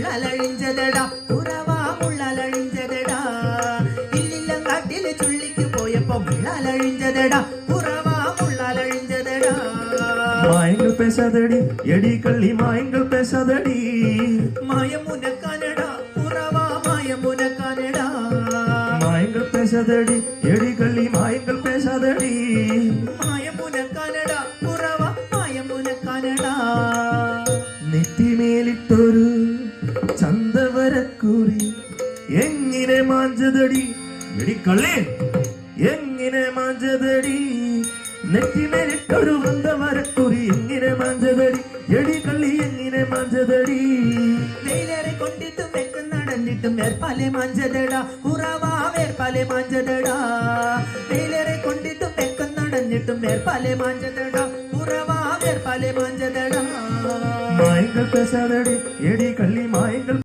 മുള്ളലഴിഞ്ചതടാ കുറവാ മുള്ളലഴിഞ്ചതടാ ഇല്ലില്ലങ്കാട്ടില് ചുള്ളിക്ക് പോയപ്പോ മുള്ളലഴിഞ്ചതടാ കുറവാ മുള്ളലഴിഞ്ചതടാ മായങ്ങൾ പേശാതടി എടി കള്ളി മായങ്ങൾ പേശാതടി മായമുനക്കാനടാ കുറവാ മായമുനക്കാനടാ മായങ്ങൾ പേശാതടി എടി കള്ളി മായങ്ങൾ പേശാതടി മായമുനക്കാനടാ കുറവാ മായമുനക്കാനടാ നെറ്റിമേലിട്ടൊരു ചന്തവരക്കുറി എങ്ങനെ മാഞ്ചതടി എടി കള്ളി എങ്ങനെ മാഞ്ചതടി നെറ്റിമേലിട്ടൊരു ചന്തവരക്കുറി എങ്ങനെ മാഞ്ചതടി എടി കള്ളി എങ്ങനെ മാഞ്ചതടി വെയിലേറെ കൊണ്ടിട്ടും വെക്കം നടന്നിട്ടും വേർപ്പാലെ മാഞ്ചതടാ കുറവാ വേർപ്പാലെ മാഞ്ചതടാ വെയിലേറെ കൊണ്ടിട്ടും വെക്കം നടന്നിട്ടും വേർപ്പാലെ മാഞ്ചതടാ കുറവാ വേർപ്പാലെ മാഞ്ചതടാ മായങ്ങൾ പേശാതടി എടി കള്ളി മായങ്ങൾ